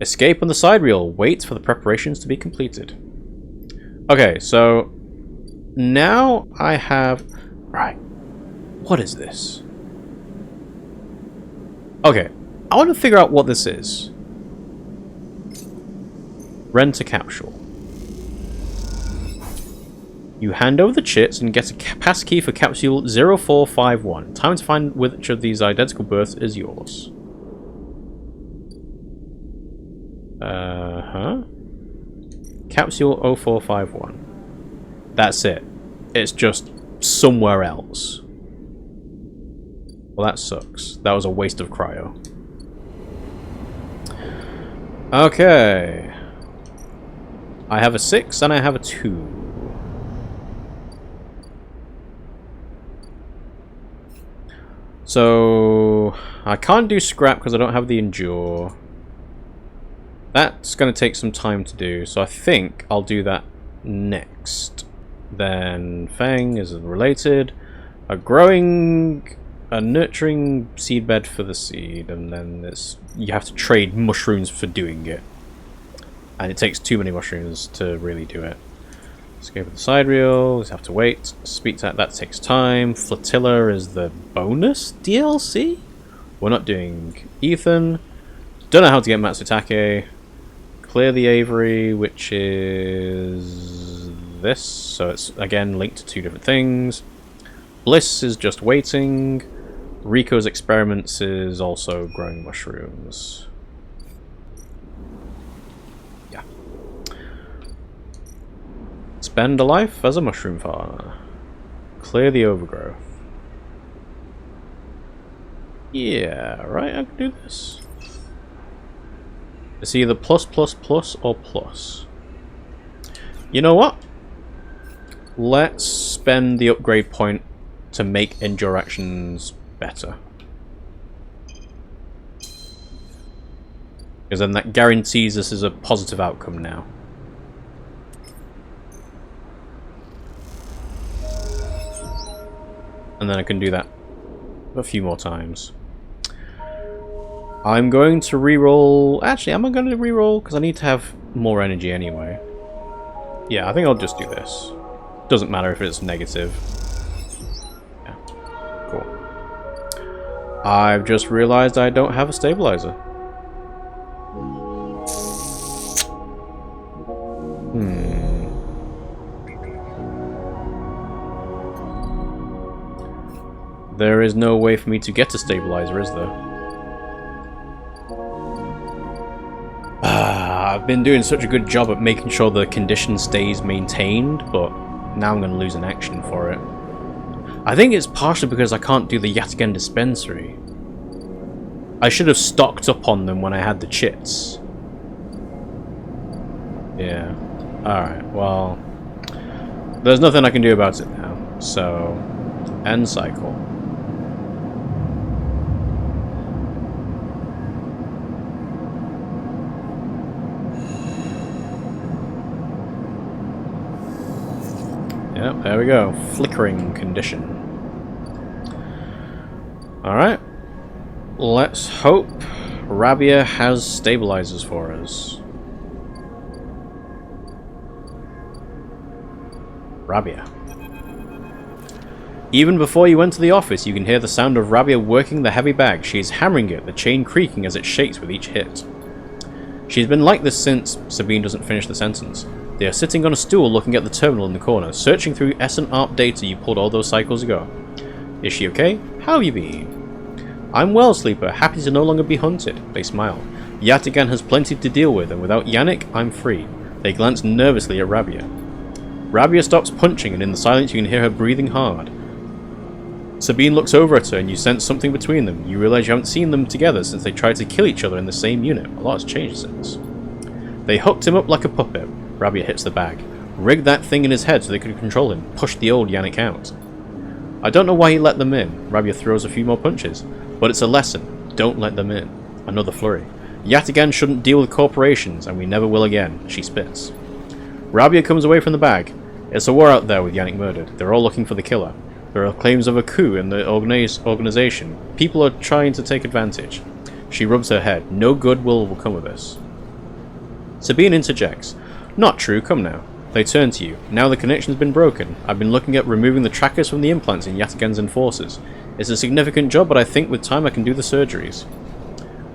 Escape on the side reel. Wait for the preparations to be completed. Okay, so now I have... Right. What is this? Okay, I want to figure out what this is. Rent a capsule. You hand over the chits and get a pass key for capsule 0451. Time to find which of these identical berths is yours. Capsule 0451. That's it. It's just somewhere else. Well, that sucks. That was a waste of cryo. Okay. I have a 6 and I have a 2. So I can't do scrap because I don't have the endure. That's going to take some time to do, so I think I'll do that next. Then Fang is related. A nurturing seedbed for the seed, and then you have to trade mushrooms for doing it. And it takes too many mushrooms to really do it. Escape with the side reel, just have to wait. Speak to that takes time. Flotilla is the bonus DLC? We're not doing Ethan. Don't know how to get Matsutake. Clear the Aviary, which is this. So it's again linked to 2 different things. Bliss is just waiting. Rico's experiments is also growing mushrooms. Yeah. Spend a life as a mushroom farmer. Clear the overgrowth. Yeah, right, I can do this. It's either plus or plus. You know what? Let's spend the upgrade point to make endure actions better. Because then that guarantees this is a positive outcome now. And then I can do that a few more times. I'm going to reroll... Actually, am I going to reroll? Because I need to have more energy anyway. Yeah, I think I'll just do this. Doesn't matter if it's negative. Yeah, cool. I've just realized I don't have a stabilizer. There is no way for me to get a stabilizer, is there? I've been doing such a good job at making sure the condition stays maintained, but now I'm going to lose an action for it. I think it's partially because I can't do the Yatagan dispensary. I should have stocked up on them when I had the chits. Yeah. Alright, well... There's nothing I can do about it now, so... End cycle. Yep, there we go. Flickering condition. Alright. Let's hope Rabiah has stabilizers for us. Rabiah. Even before you enter the office, you can hear the sound of Rabiah working the heavy bag. She is hammering it, the chain creaking as it shakes with each hit. She's been like this since... Sabine doesn't finish the sentence. They are sitting on a stool looking at the terminal in the corner, searching through S&ARP data you pulled all those cycles ago. Is she okay? How have you been? I'm well, Sleeper, happy to no longer be hunted. They smile. Yatagan has plenty to deal with, and without Yannick, I'm free. They glance nervously at Rabiah. Rabiah stops punching, and in the silence you can hear her breathing hard. Sabine looks over at her, and you sense something between them. You realize you haven't seen them together since they tried to kill each other in the same unit. A lot has changed since. They hooked him up like a puppet. Rabiah hits the bag. Rigged that thing in his head so they could control him. Pushed the old Yannick out. I don't know why he let them in. Rabiah throws a few more punches. But it's a lesson. Don't let them in. Another flurry. Yatagan shouldn't deal with corporations, and we never will again. She spits. Rabiah comes away from the bag. It's a war out there with Yannick murdered. They're all looking for the killer. There are claims of a coup in the organization. People are trying to take advantage. She rubs her head. No good will come of this. Sabine interjects. Not true, come now. They turn to you. Now the connection's been broken. I've been looking at removing the trackers from the implants in Yatagan's enforcers. It's a significant job, but I think with time I can do the surgeries.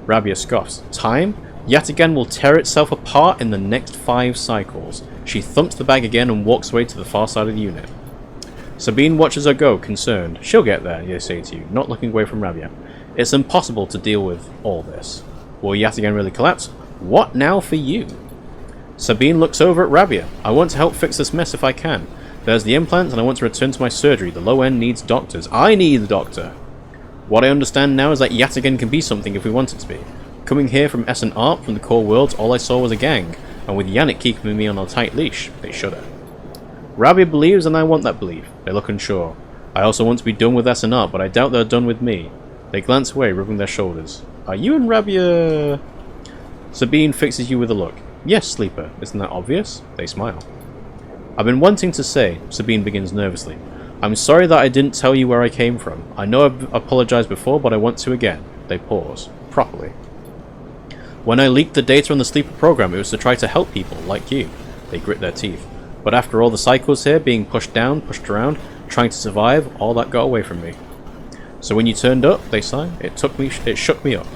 Rabiah scoffs. Time? Yatagan will tear itself apart in the next 5 cycles. She thumps the bag again and walks away to the far side of the unit. Sabine watches her go, concerned. She'll get there, they say to you, not looking away from Rabiah. It's impossible to deal with all this. Will Yatagan really collapse? What now for you? Sabine looks over at Rabiah. I want to help fix this mess if I can. There's the implants and I want to return to my surgery. The low end needs doctors. I need a doctor. What I understand now is that Yatagan can be something if we want it to be. Coming here from S and ARP from the core worlds, all I saw was a gang. And with Yannick keeping me on a tight leash, they shudder. Rabiah believes and I want that belief. They look unsure. I also want to be done with S and ARP, but I doubt they're done with me. They glance away, rubbing their shoulders. Are you and Rabiah... Sabine fixes you with a look. Yes, Sleeper. Isn't that obvious? They smile. I've been wanting to say, Sabine begins nervously. I'm sorry that I didn't tell you where I came from. I know I've apologized before, but I want to again. They pause. Properly. When I leaked the data on the Sleeper program, it was to try to help people, like you. They grit their teeth. But after all the cycles here, being pushed down, pushed around, trying to survive, all that got away from me. So when you turned up, they sigh, it shook me up.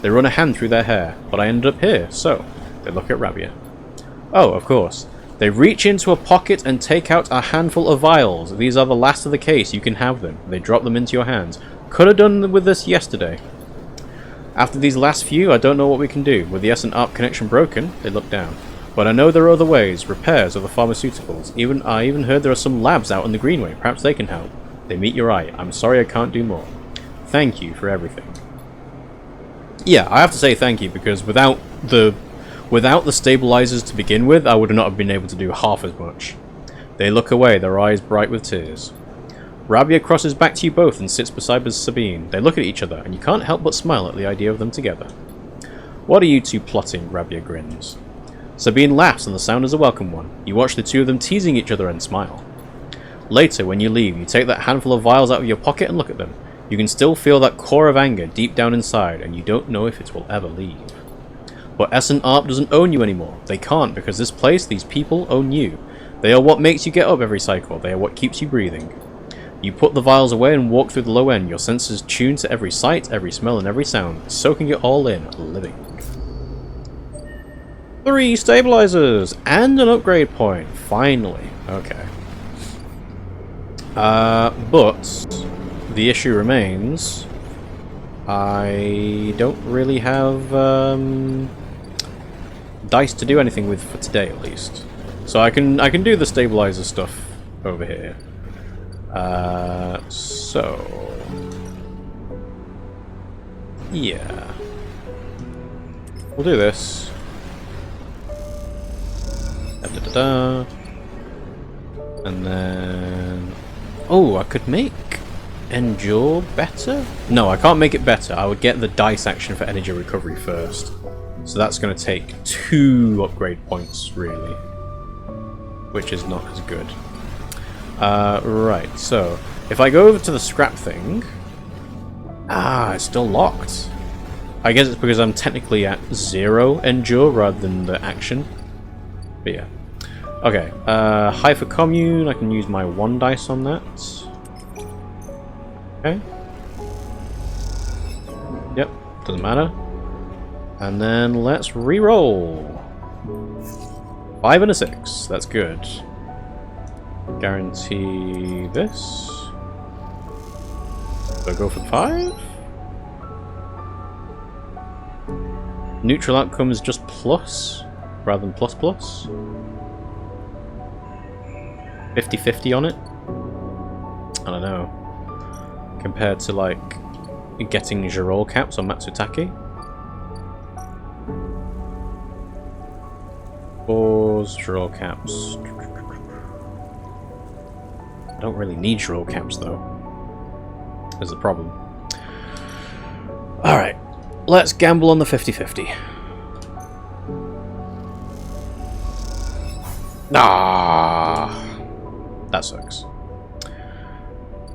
They run a hand through their hair, but I ended up here, so... They look at Rabiah. Oh, of course. They reach into a pocket and take out a handful of vials. These are the last of the case, you can have them. They drop them into your hands. Could have done with this yesterday. After these last few, I don't know what we can do. With the S and ARP connection broken, they look down. But I know there are other ways, repairs of the pharmaceuticals. I even heard there are some labs out in the Greenway. Perhaps they can help. They meet your eye. I'm sorry I can't do more. Thank you for everything. Yeah, I have to say thank you, because without the stabilizers to begin with, I would not have been able to do half as much. They look away, their eyes bright with tears. Rabiah crosses back to you both and sits beside Sabine. They look at each other, and you can't help but smile at the idea of them together. What are you two plotting? Rabiah grins. Sabine laughs, and the sound is a welcome one. You watch the two of them teasing each other and smile. Later, when you leave, you take that handful of vials out of your pocket and look at them. You can still feel that core of anger deep down inside, and you don't know if it will ever leave. But S and ARP doesn't own you anymore. They can't, because this place, these people, own you. They are what makes you get up every cycle. They are what keeps you breathing. You put the vials away and walk through the low end, your senses tuned to every sight, every smell, and every sound, soaking it all in, living. 3 stabilizers! And an upgrade point! Finally. Okay. But the issue remains... I don't really have, dice to do anything with for today, at least. So I can do the stabilizer stuff over here. So yeah, we'll do this. And then I could make endure better. No, I can't make it better. I would get the dice action for energy recovery first. So that's going to take 2 upgrade points, really. Which is not as good. Right, so if I go over to the scrap thing... it's still locked. I guess it's because I'm technically at 0 endure rather than the action. But yeah. Okay, high for commune, I can use my 1 dice on that. Okay. Yep, doesn't matter. And then let's re-roll. 5 and a 6. That's good. Guarantee this. Do I go for 5? Neutral outcome is just plus rather than plus plus. 50-50 on it. I don't know. Compared to like getting Girol caps on Matsutake. Girol caps. I don't really need Girol caps though. Is the problem. Alright. Let's gamble on the 50-50. That sucks.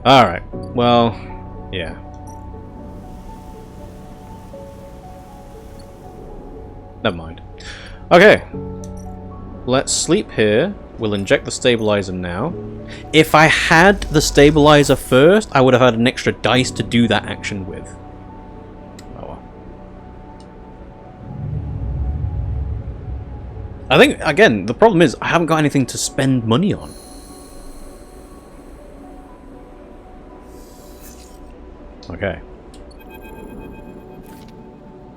Alright. Well, yeah. Never mind. Okay. Let's sleep here. We'll inject the stabilizer now. If I had the stabilizer first, I would have had an extra dice to do that action with. Oh well. I think, again, the problem is I haven't got anything to spend money on. Okay.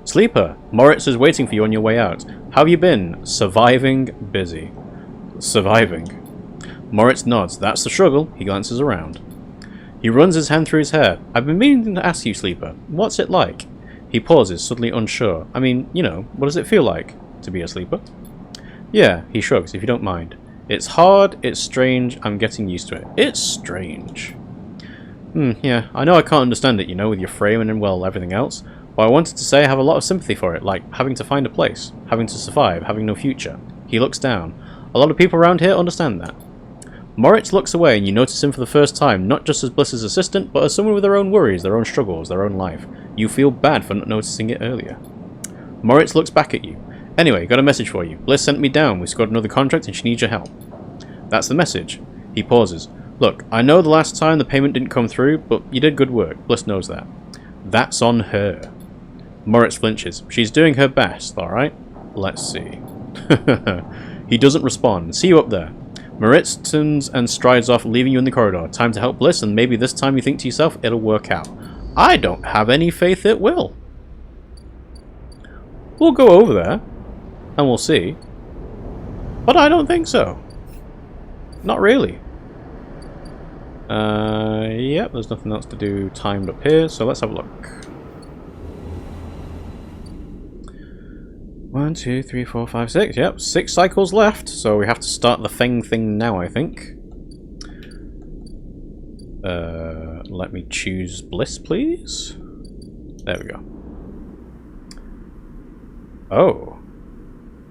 Sleeper, Moritz is waiting for you on your way out. How have you been? Surviving, busy. Surviving. Moritz nods. That's the struggle. He glances around. He runs his hand through his hair. I've been meaning to ask you, Sleeper. What's it like? He pauses, suddenly unsure. I mean, you know, what does it feel like to be a sleeper? Yeah, he shrugs, if you don't mind. It's hard, it's strange, I'm getting used to it. It's strange. Yeah, I know I can't understand it, you know, with your frame and, well, everything else. But I wanted to say I have a lot of sympathy for it, like having to find a place, having to survive, having no future. He looks down. A lot of people around here understand that. Moritz looks away and you notice him for the first time, not just as Bliss's assistant, but as someone with their own worries, their own struggles, their own life. You feel bad for not noticing it earlier. Moritz looks back at you. Anyway, got a message for you. Bliss sent me down. We scored another contract and she needs your help. That's the message. He pauses. Look, I know the last time the payment didn't come through, but you did good work. Bliss knows that. That's on her. Moritz flinches. She's doing her best, alright? Let's see. He doesn't respond. See you up there. Moritz turns and strides off, leaving you in the corridor. Time to help Bliss, and maybe this time you think to yourself, it'll work out. I don't have any faith it will. We'll go over there, and we'll see. But I don't think so. Not really. Yep, there's nothing else to do timed up here, so let's have a look. 1, 2, 3, 4, 5, 6. Yep, 6 cycles left, so we have to start the thing now, I think. Let me choose Bliss, please. There we go. Oh.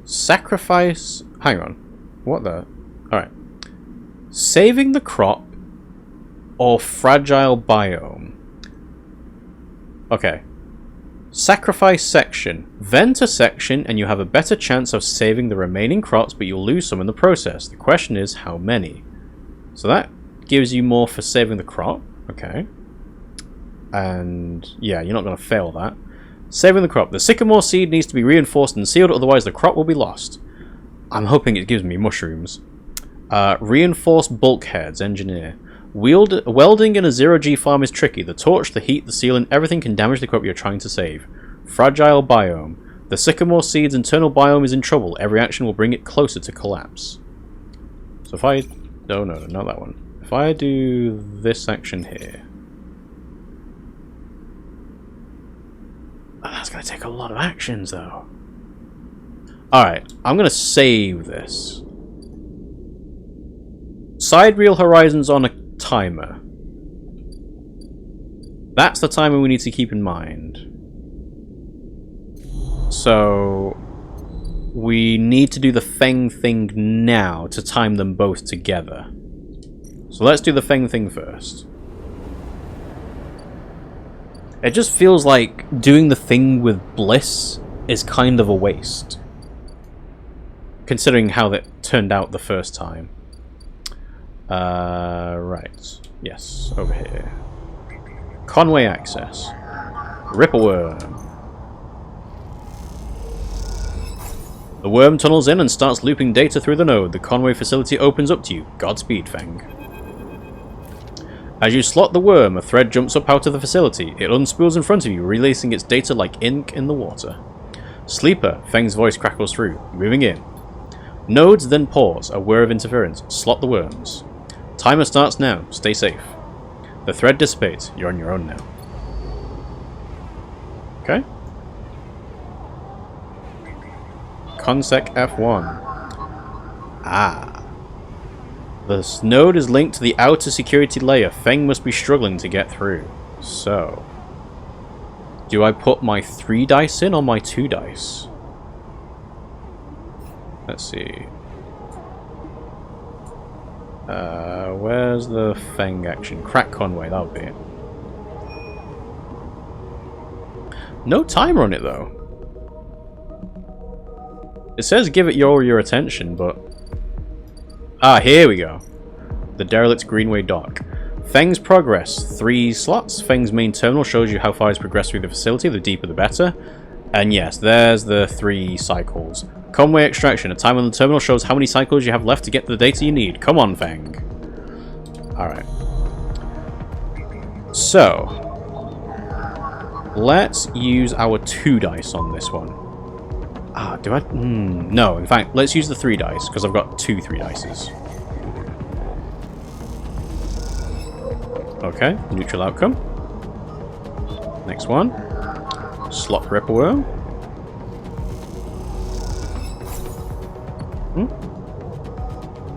Sacrifice... Hang on. What the... Alright. Saving the crop or fragile biome. Okay. Sacrifice section. Vent a section and you have a better chance of saving the remaining crops, but you'll lose some in the process. The question is, how many? So that gives you more for saving the crop. Okay. And yeah, you're not going to fail that. Saving the crop. The sycamore seed needs to be reinforced and sealed, otherwise the crop will be lost. I'm hoping it gives me mushrooms. Reinforced bulkheads. Engineer. Welding in a zero-G farm is tricky. The torch, the heat, the sealant, everything can damage the crop you're trying to save. Fragile biome. The sycamore seed's internal biome is in trouble. Every action will bring it closer to collapse. So if I... No, not that one. If I do this action here... Oh, that's going to take a lot of actions, though. Alright, I'm going to save this. Side reel horizons on a timer. That's the timer we need to keep in mind. So we need to do the Feng thing now to time them both together. So let's do the Feng thing first. It just feels like doing the thing with Bliss is kind of a waste, considering how that turned out the first time. Right. Yes, over here. Conway access. Rip a worm. The worm tunnels in and starts looping data through the node. The Conway facility opens up to you. Godspeed, Feng. As you slot the worm, a thread jumps up out of the facility. It unspools in front of you, releasing its data like ink in the water. Sleeper, Feng's voice crackles through. Moving in. Nodes, then pause. A whir of interference. Slot the worms. Timer starts now. Stay safe. The thread dissipates. You're on your own now. Okay. Consec F1. Ah. This node is linked to the outer security layer. Feng must be struggling to get through. So... do I put my 3 dice in or my 2 dice? Let's see. Where's the Feng action? Crack Conway, that'll be it. No timer on it, though. It says give it all your attention, but... Ah, here we go. The derelict Greenway Dock. Feng's progress. 3 slots. Feng's main terminal shows you how far he's progressed through the facility. The deeper the better. And yes, there's the 3 cycles. Conway extraction. A time on the terminal shows how many cycles you have left to get the data you need. Come on, Feng. Alright. So, let's use our 2 dice on this one. Ah, do I? No, in fact, let's use the 3 dice, because I've got 2 3 dices. Okay, neutral outcome. Next one. Slot Ripperworm.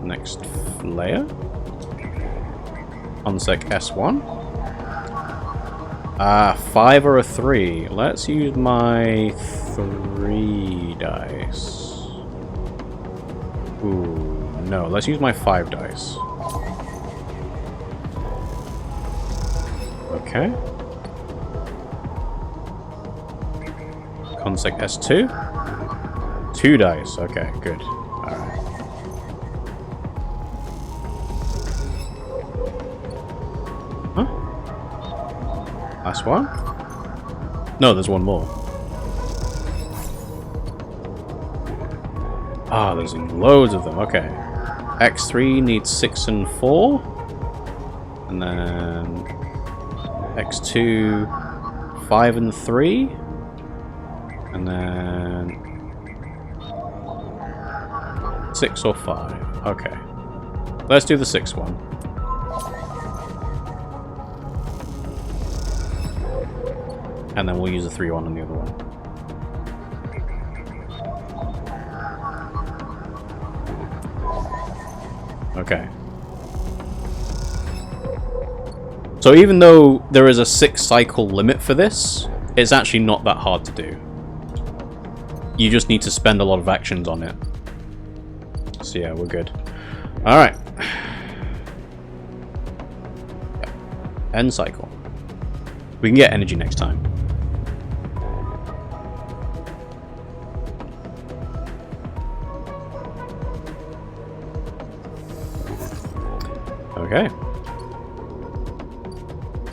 Next layer. Onsec S1. 5 or a 3. Let's use my 3 dice. Ooh, no. Let's use my 5 dice. Okay. Consec S2. 2 dice. Okay, good. Alright. Huh? Last one? No, there's one more. Ah, there's loads of them. Okay. X3 needs 6 and 4. And then X2, 5 and 3. And then 6 or 5. Okay. Let's do the 6 one. And then we'll use the 3 one on the other one. Okay. So even though there is a 6 cycle limit for this, it's actually not that hard to do. You just need to spend a lot of actions on it. So yeah, we're good. Alright. End cycle. We can get energy next time. Okay.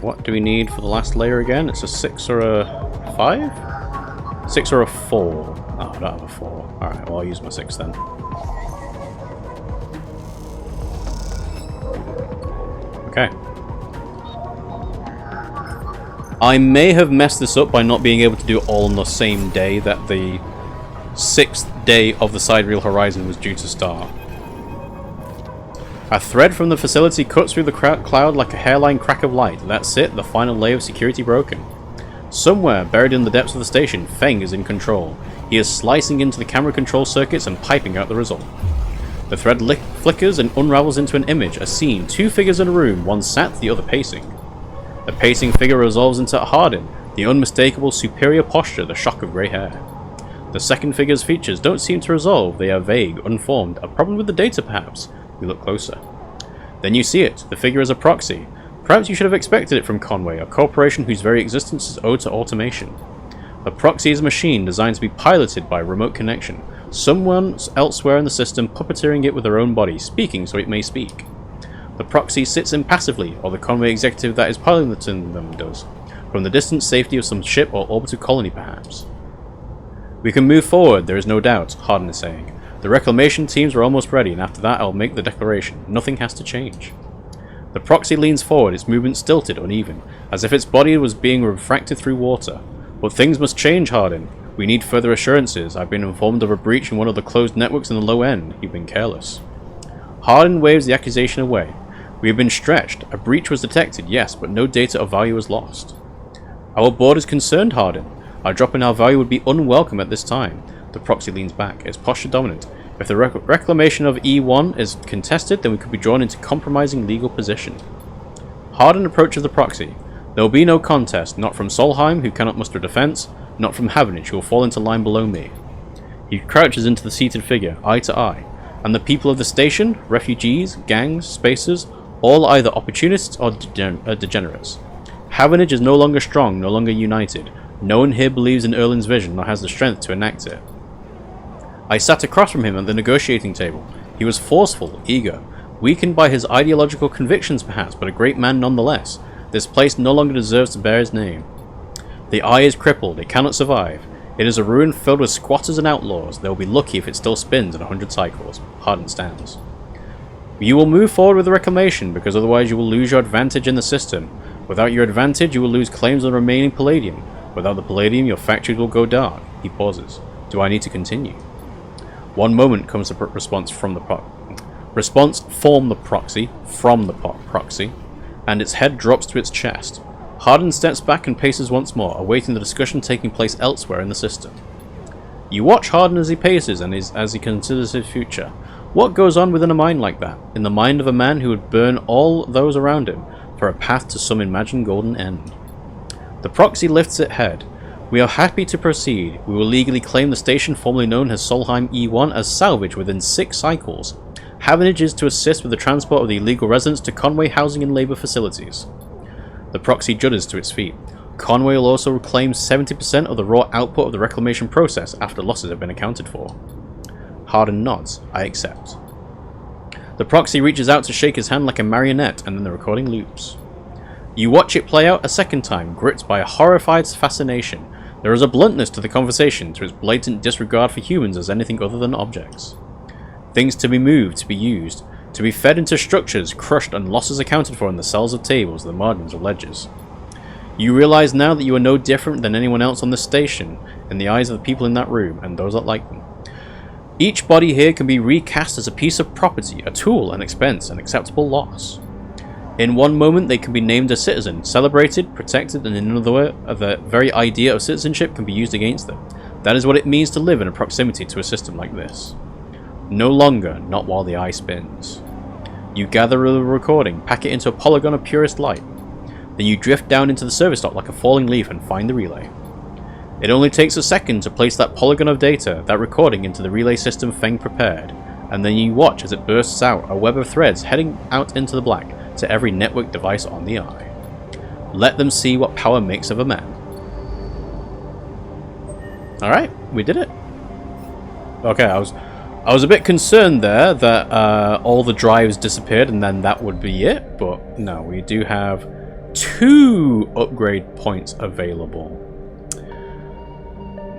What do we need for the last layer again? It's a 6 or a 5? 6 or a 4? Oh, I don't have a 4. Alright, well I'll use my 6 then. Okay. I may have messed this up by not being able to do it all on the same day that the 6th day of the Sidereal Horizon was due to start. A thread from the facility cuts through the cloud like a hairline crack of light. That's it, the final layer of security broken. Somewhere, buried in the depths of the station, Feng is in control. He is slicing into the camera control circuits and piping out the result. The thread flickers and unravels into an image, a scene, 2 figures in a room, one sat, the other pacing. The pacing figure resolves into Hardin, the unmistakable superior posture, the shock of grey hair. The second figure's features don't seem to resolve, they are vague, unformed, a problem with the data perhaps. We look closer. Then you see it, the figure is a proxy. Perhaps you should have expected it from Conway, a corporation whose very existence is owed to automation. The proxy is a machine designed to be piloted by remote connection, someone elsewhere in the system puppeteering it with their own body, speaking so it may speak. The proxy sits impassively, or the Conway executive that is piloting them does, from the distant safety of some ship or orbital colony perhaps. We can move forward, there is no doubt, Hardin is saying. The reclamation teams are almost ready, and after that I'll make the declaration. Nothing has to change. The proxy leans forward, its movement stilted, uneven, as if its body was being refracted through water. But things must change, Hardin. We need further assurances. I've been informed of a breach in one of the closed networks in the low end. You've been careless. Hardin waves the accusation away. We have been stretched. A breach was detected, yes, but no data of value was lost. Our board is concerned, Hardin. Our drop in our value would be unwelcome at this time. The proxy leans back, its posture dominant. If the reclamation of E1 is contested, then we could be drawn into compromising legal position. Hardin approaches the proxy. There will be no contest, not from Solheim, who cannot muster defense, not from Havenich, who will fall into line below me. He crouches into the seated figure, eye to eye, and the people of the station, refugees, gangs, spacers, all either opportunists or degenerates. Havenich is no longer strong, no longer united. No one here believes in Erlin's vision, nor has the strength to enact it. I sat across from him at the negotiating table. He was forceful, eager, weakened by his ideological convictions perhaps, but a great man nonetheless. This place no longer deserves to bear his name. The eye is crippled, it cannot survive. It is a ruin filled with squatters and outlaws. They will be lucky if it still spins in 100 cycles. Harden stands. You will move forward with the reclamation, because otherwise you will lose your advantage in the system. Without your advantage, you will lose claims on the remaining palladium. Without the palladium, your factories will go dark. He pauses. Do I need to continue? One moment comes the response from the proxy, and its head drops to its chest. Harden steps back and paces once more, awaiting the discussion taking place elsewhere in the system. You watch Harden as he paces and as he considers his future. What goes on within a mind like that, in the mind of a man who would burn all those around him for a path to some imagined golden end? The proxy lifts its head. We are happy to proceed. We will legally claim the station formerly known as Solheim E1 as salvage within 6 cycles. Havenage is to assist with the transport of the illegal residents to Conway housing and labour facilities. The proxy judders to its feet. Conway will also reclaim 70% of the raw output of the reclamation process after losses have been accounted for. Harden nods. I accept. The proxy reaches out to shake his hand like a marionette, and then the recording loops. You watch it play out a second time, gripped by a horrified fascination. There is a bluntness to the conversation, to its blatant disregard for humans as anything other than objects. Things to be moved, to be used, to be fed into structures, crushed and losses accounted for in the cells of tables, the margins of ledgers. You realize now that you are no different than anyone else on this station, in the eyes of the people in that room, and those that like them. Each body here can be recast as a piece of property, a tool, an expense, an acceptable loss. In one moment they can be named a citizen, celebrated, protected, and in another the very idea of citizenship can be used against them. That is what it means to live in a proximity to a system like this. No longer, not while the eye spins. You gather the recording, pack it into a polygon of purest light. Then you drift down into the service dock like a falling leaf and find the relay. It only takes a second to place that polygon of data, that recording, into the relay system Feng prepared, and then you watch as it bursts out, a web of threads heading out into the black, to every network device on the eye. Let them see what power makes of a man. Alright, we did it. Okay, I was a bit concerned there that all the drives disappeared and then that would be it, but no, we do have 2 upgrade points available.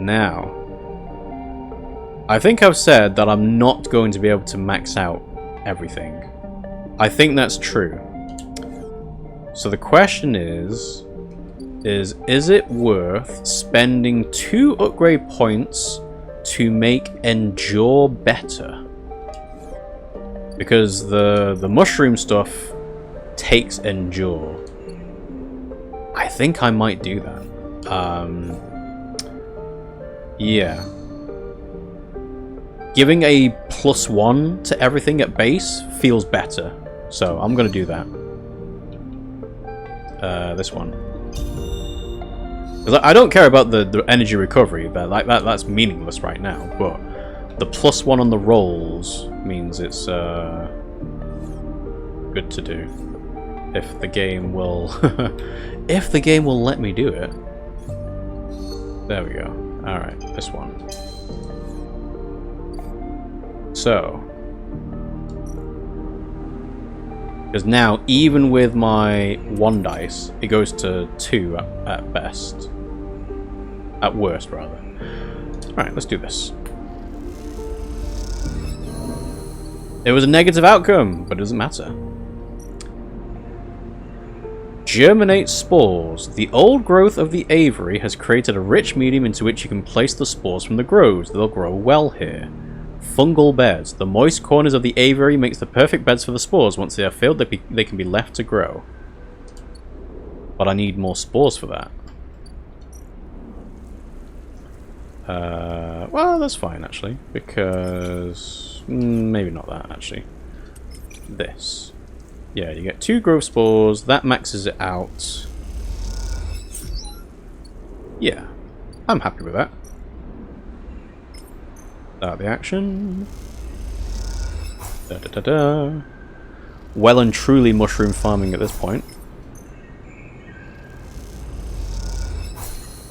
Now, I think I've said that I'm not going to be able to max out everything. I think that's true. So the question is it worth spending 2 upgrade points to make endure better? Because the mushroom stuff takes endure. I think I might do that. Yeah. Giving a +1 to everything at base feels better. So I'm gonna do that. This one. Because I don't care about the energy recovery. That's meaningless right now. But the +1 on the rolls means it's good to do. If the game will, if the game will let me do it. There we go. All right, this one. So. Because now, even with my 1 dice, it goes to 2 at best. At worst, rather. Alright, let's do this. It was a negative outcome, but it doesn't matter. Germinate spores. The old growth of the aviary has created a rich medium into which you can place the spores from the groves. They'll grow well here. Fungal beds. The moist corners of the aviary makes the perfect beds for the spores. Once they are filled, they can be left to grow. But I need more spores for that. Well, that's fine, actually. Because... maybe not that, actually. This. Yeah, you get 2 growth spores. That maxes it out. Yeah. I'm happy with that. Start the action. Da da da da. Well and truly mushroom farming at this point.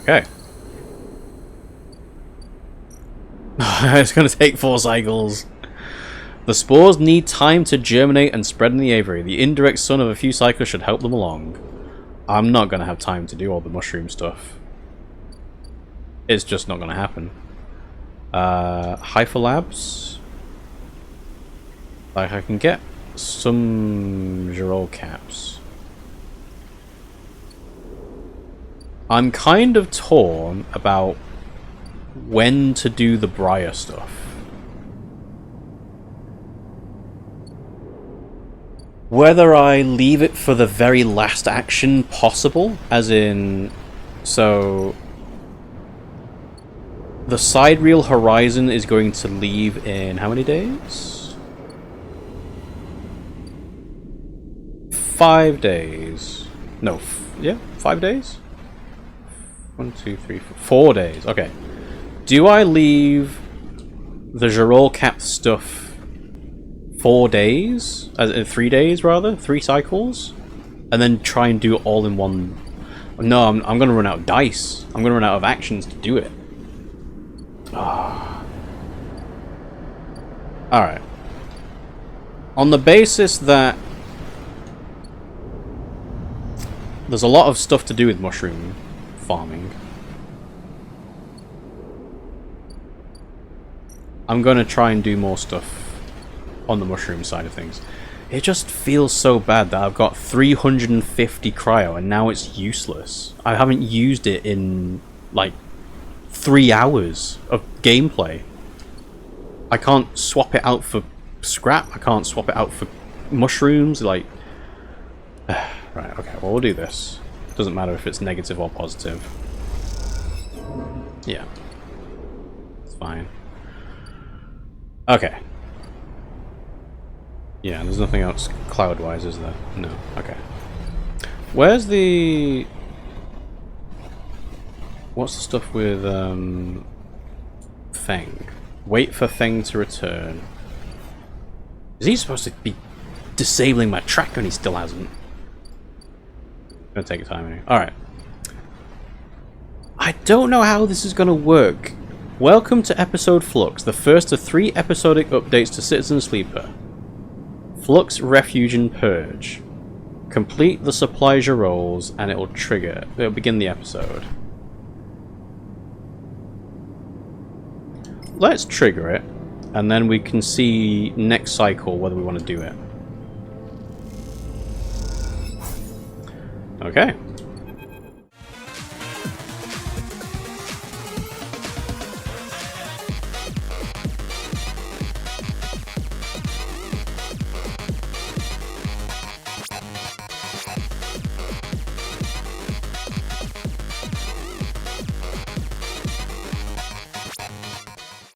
Okay. It's going to take 4 cycles. The spores need time to germinate and spread in the aviary. The indirect sun of a few cycles should help them along. I'm not going to have time to do all the mushroom stuff. It's just not going to happen. Hyperlabs. Like, I can get some Girol caps. I'm kind of torn about when to do the Briar stuff. Whether I leave it for the very last action possible, as in, so the sidereal horizon is going to leave in how many days? 5 days. No, yeah, 5 days? 1, 2, 3, 4, 4 days. Okay. Do I leave the Girol cap stuff 4 days? 3 days, rather? 3 cycles? And then try and do it all in one... No, I'm going to run out of dice. I'm going to run out of actions to do it. Alright. On the basis that there's a lot of stuff to do with mushroom farming, I'm going to try and do more stuff on the mushroom side of things. It just feels so bad that I've got 350 cryo and now it's useless. I haven't used it in like 3 hours of gameplay. I can't swap it out for scrap. I can't swap it out for mushrooms. Like, right, okay, well, we'll do this. Doesn't matter if it's negative or positive. Yeah, it's fine. Okay. Yeah, there's nothing else cloud-wise, is there? No. Okay. Where's the... What's the stuff with, Feng? Wait for Feng to return. Is he supposed to be disabling my tracker and he still hasn't? Gonna take time anyway. Alright. I don't know how this is gonna work. Welcome to Episode Flux, the first of 3 episodic updates to Citizen Sleeper. Flux, Refuge, and Purge. Complete the supply Girols and it'll begin the episode. Let's trigger it, and then we can see next cycle whether we want to do it. Okay.